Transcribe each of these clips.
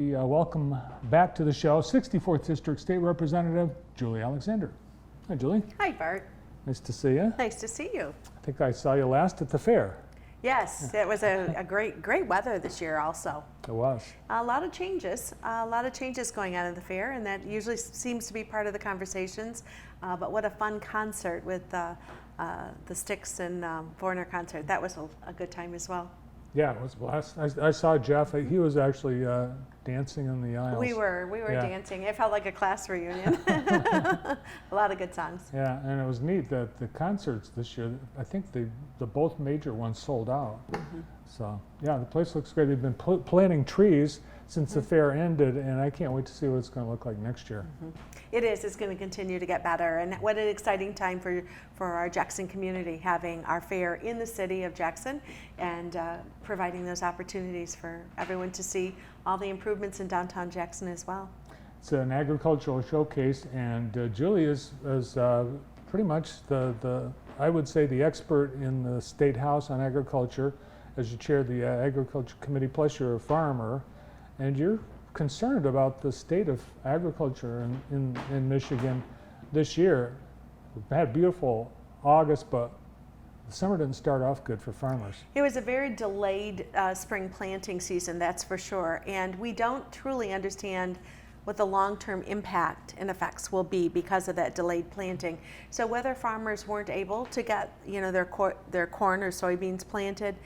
We welcome back to the show 64th District State Representative Julie Alexander. Hi, Julie. Hi, Bart. Nice to see you. Nice to see you. I think I saw you last at the fair. Yes, it was a great weather this year also. It was. A lot of changes going on at the fair, and that usually seems to be part of the conversations. But what a fun concert with the Styx and Foreigner concert. That was a good time as well. Yeah, it was a blast. I saw Jeff. He was actually dancing in the aisles. We were Yeah. dancing. It felt like a class reunion. A lot of good songs. Yeah, and it was neat that the concerts this year, I think the both major ones sold out. Mm-hmm. So, yeah, the place looks great. They've been planting trees since the fair ended, and I can't wait to see what it's going to look like next year. Mm-hmm. It is. It's going to continue to get better, and what an exciting time for our Jackson community, having our fair in the city of Jackson and providing those opportunities for everyone to see all the improvements in downtown Jackson as well. It's an agricultural showcase, and Julie is pretty much I would say the expert in the State House on agriculture, as you chair the Agriculture Committee, plus you're a farmer, and you're concerned about the state of agriculture in Michigan this year. We've had a beautiful August, but the summer didn't start off good for farmers. It was a very delayed spring planting season, that's for sure, and we don't truly understand what the long-term impact and effects will be because of that delayed planting. So whether farmers weren't able to get their corn or soybeans planted,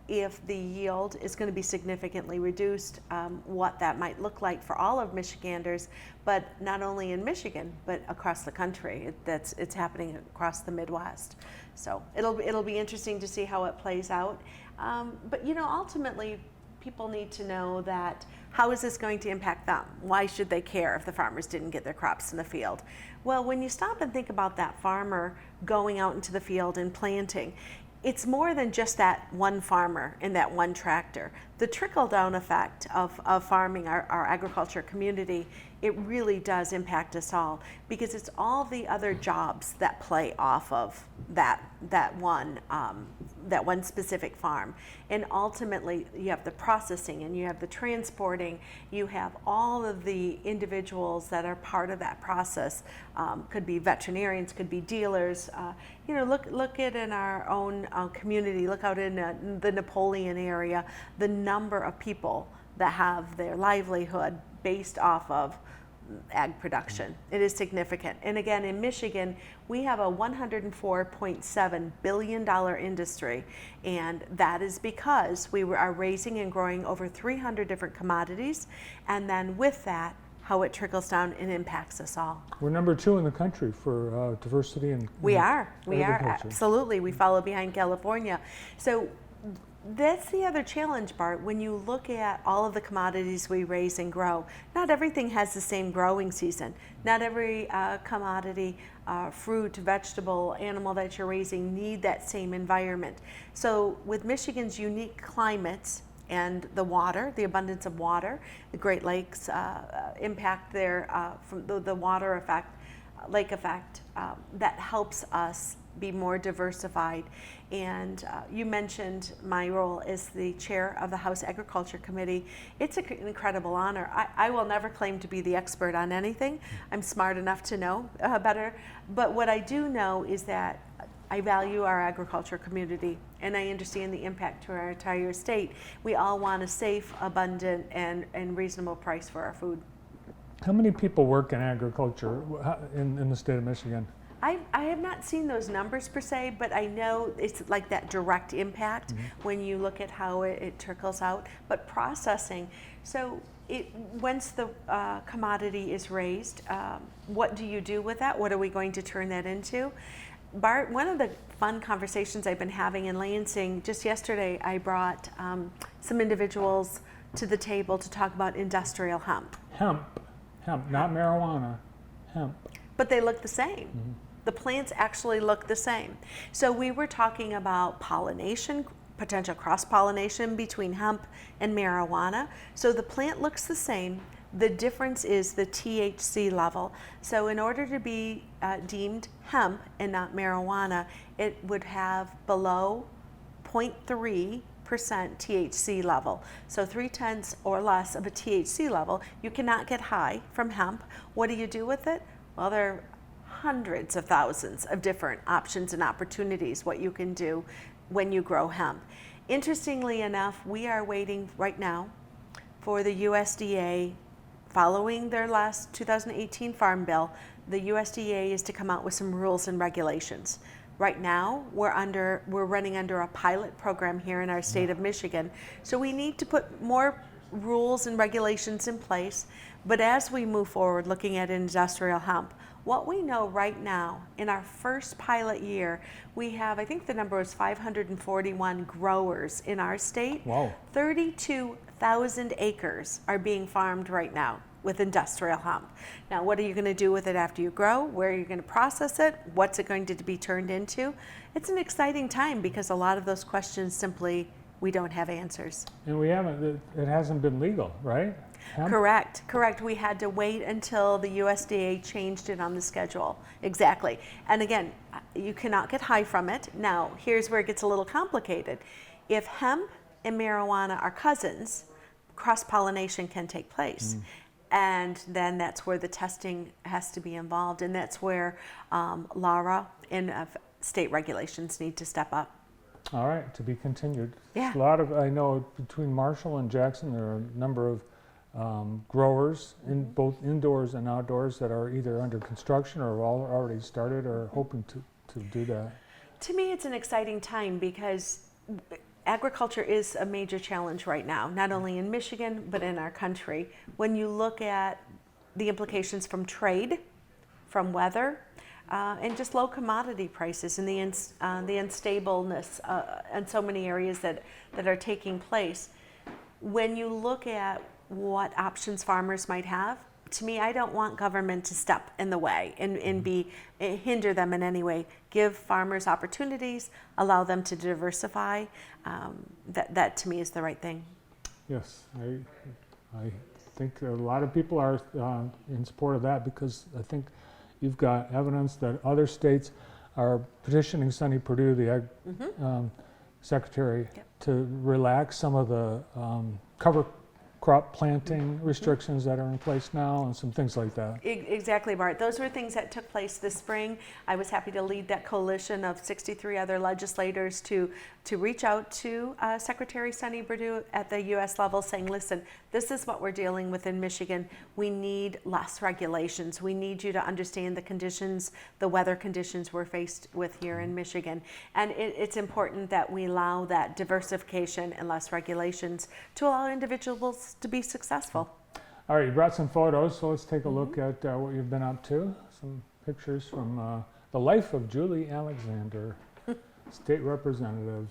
if the yield is going to be significantly reduced, what that might look like for all of Michiganders, but not only in Michigan, but across the country. It's happening across the Midwest. So it'll be interesting to see how it plays out. But ultimately, people need to know that how is this going to impact them? Why should they care if the farmers didn't get their crops in the field? Well, when you stop and think about that farmer going out into the field and planting, it's more than just that one farmer and that one tractor. The trickle-down effect of farming, our agriculture community, it really does impact us all, because it's all the other jobs that play off of that one specific farm. And ultimately, you have the processing and you have the transporting, you have all of the individuals that are part of that process. Could be veterinarians, could be dealers. Look at in our own community, look out in the Napoleon area, the number of people that have their livelihood based off of ag production. It is significant. And again, in Michigan, we have a $104.7 billion industry, and that is because we are raising and growing over 300 different commodities, and then with that, how it trickles down and impacts us all. We're number 2 in the country for diversity and we are agriculture. Absolutely. We follow behind California. So that's the other challenge, Bart. When you look at all of the commodities we raise and grow, not everything has the same growing season. Not every commodity, fruit, vegetable, animal that you're raising need that same environment. So with Michigan's unique climates and the water, the abundance of water, the Great Lakes impact there from the water effect, lake effect, that helps us be more diversified. And you mentioned my role as the chair of the House Agriculture Committee. It's an incredible honor. I will never claim to be the expert on anything. I'm smart enough to know better. But what I do know is that I value our agriculture community, and I understand the impact to our entire state. We all want a safe, abundant, and reasonable price for our food. How many people work in agriculture in the state of Michigan? I have not seen those numbers per se, but I know it's like that direct impact when you look at how it trickles out. But processing, so once the commodity is raised, what do you do with that? What are we going to turn that into? Bart, one of the fun conversations I've been having in Lansing, just yesterday I brought some individuals to the table to talk about industrial hemp. Hemp, not marijuana, hemp. But they look the same. The plants actually look the same. So we were talking about pollination, potential cross-pollination between hemp and marijuana. So the plant looks the same. The difference is the THC level. So in order to be deemed hemp and not marijuana, it would have below 0.3% THC level. So 0.3 or less of a THC level. You cannot get high from hemp. What do you do with it? Well, there are hundreds of thousands of different options and opportunities what you can do when you grow hemp. Interestingly enough, we are waiting right now for the USDA, following their last 2018 Farm Bill, the USDA is to come out with some rules and regulations. Right now, we're running under a pilot program here in our state of Michigan, so we need to put more rules and regulations in place. But as we move forward looking at industrial hemp, what we know right now, in our first pilot year, we have, I think the number was 541 growers in our state. Wow. 32,000 acres are being farmed right now with industrial hemp. Now, what are you going to do with it after you grow? Where are you going to process it? What's it going to be turned into? It's an exciting time because a lot of those questions simply, we don't have answers. And we haven't, it hasn't been legal, right? Hemp? Correct. We had to wait until the USDA changed it on the schedule. Exactly. And again, you cannot get high from it. Now, here's where it gets a little complicated. If hemp and marijuana are cousins, cross-pollination can take place. And then that's where the testing has to be involved, and that's where LARA and state regulations need to step up. All right, to be continued. Yeah. A lot of, I know between Marshall and Jackson, there are a number of growers in both indoors and outdoors that are either under construction or already started or hoping to do that. To me, it's an exciting time because agriculture is a major challenge right now, not only in Michigan, but in our country. When you look at the implications from trade, from weather, and just low commodity prices and the unstableness in so many areas that are taking place. When you look at what options farmers might have, to me, I don't want government to step in the way and hinder them in any way. Give farmers opportunities, allow them to diversify. That to me is the right thing. Yes, I think a lot of people are in support of that because I think you've got evidence that other states are petitioning Sonny Perdue, the Ag Secretary, to relax some of the cover crop planting restrictions that are in place now and some things like that. Exactly, Bart. Those were things that took place this spring. I was happy to lead that coalition of 63 other legislators to reach out to Secretary Sonny Perdue at the U.S. level saying, listen, this is what we're dealing with in Michigan. We need less regulations. We need you to understand the conditions, the weather conditions we're faced with here in Michigan. And it's important that we allow that diversification and less regulations to allow individuals to be successful. All right, you brought some photos, so let's take a look at what you've been up to. Some pictures from the life of Julie Alexander, State Representative.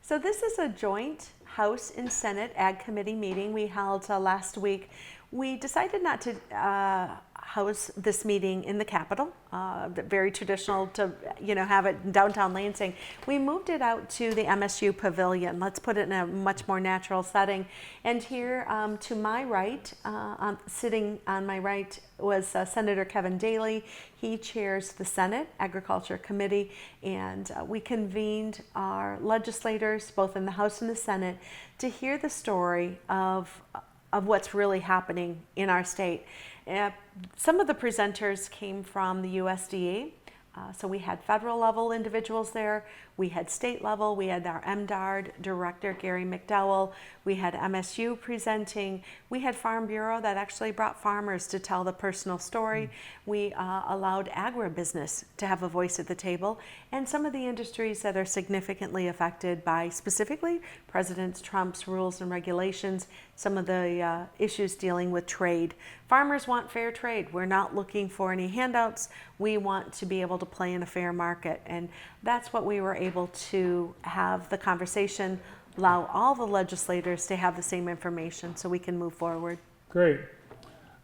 So this is a joint House and Senate Ag Committee meeting we held last week. We decided not to house this meeting in the Capitol, very traditional to have it in downtown Lansing. We moved it out to the MSU Pavilion. Let's put it in a much more natural setting. And here to my right, sitting on my right, was Senator Kevin Daly. He chairs the Senate Agriculture Committee, and we convened our legislators, both in the House and the Senate, to hear the story of what's really happening in our state. Some of the presenters came from the USDA. So we had federal level individuals there, we had state level, we had our MDARD director, Gary McDowell, we had MSU presenting, we had Farm Bureau that actually brought farmers to tell the personal story. We allowed agribusiness to have a voice at the table, and some of the industries that are significantly affected by specifically President Trump's rules and regulations, some of the issues dealing with trade. Farmers want fair trade. We're not looking for any handouts. We want to be able to play in a fair market, and that's what we were able to have the conversation, allow all the legislators to have the same information so we can move forward. Great.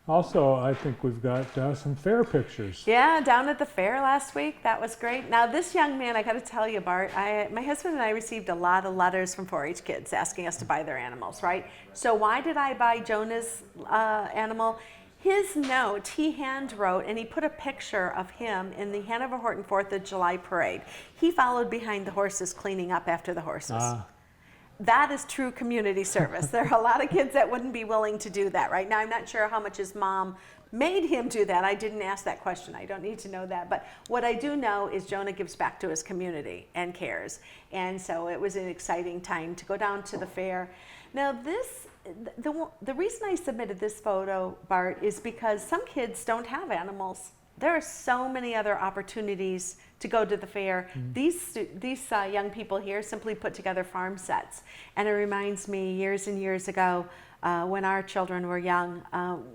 Also, I think we've got some fair pictures. Yeah, down at the fair last week. That was great. Now, this young man, I got to tell you, Bart, my husband and I received a lot of letters from 4-H kids asking us to buy their animals, right? So why did I buy Jonah's animal? His note he hand wrote, and he put a picture of him in the Hanover Horton 4th of July parade. He followed behind the horses, cleaning up after the horses. That is true community service. There are a lot of kids that wouldn't be willing to do that right now. I'm not sure how much his mom made him do that. I didn't ask that question. I don't need to know that. But what I do know is Jonah gives back to his community and cares. And so it was an exciting time to go down to the fair. Now the reason I submitted this photo, Bart, is because some kids don't have animals. There are so many other opportunities to go to the fair. These young people here simply put together farm sets. And it reminds me years and years ago when our children were young,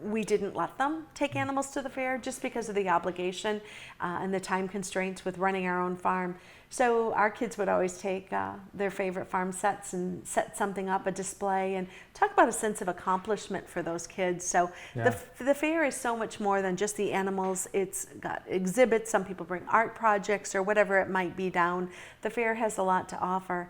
we didn't let them take animals to the fair just because of the obligation and the time constraints with running our own farm. So our kids would always take their favorite farm sets and set something up, a display, and talk about a sense of accomplishment for those kids. So the fair is so much more than just the animals. It's got exhibits. Some people bring art projects or whatever it might be down. The fair has a lot to offer.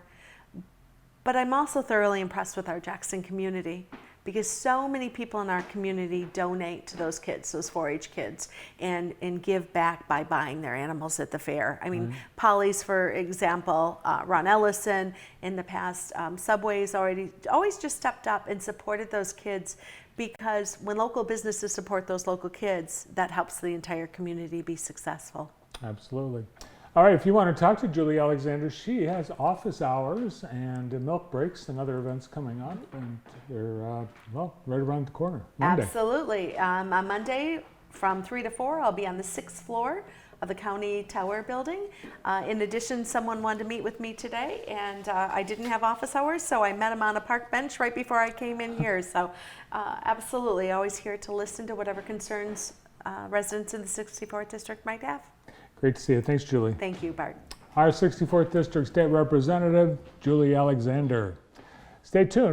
But I'm also thoroughly impressed with our Jackson community, because so many people in our community donate to those kids, those 4-H kids, and give back by buying their animals at the fair. I mean, Polly's, for example, Ron Ellison, in the past, Subway's always just stepped up and supported those kids, because when local businesses support those local kids, that helps the entire community be successful. Absolutely. All right, if you want to talk to Julie Alexander, she has office hours and milk breaks and other events coming up, and they're, right around the corner, Monday. Absolutely. On Monday from 3 to 4, I'll be on the 6th floor of the County Tower building. In addition, someone wanted to meet with me today, and I didn't have office hours, so I met him on a park bench right before I came in here. So absolutely, always here to listen to whatever concerns residents in the 64th District might have. Great to see you. Thanks, Julie. Thank you, Bart. Our 64th District State Representative, Julie Alexander. Stay tuned.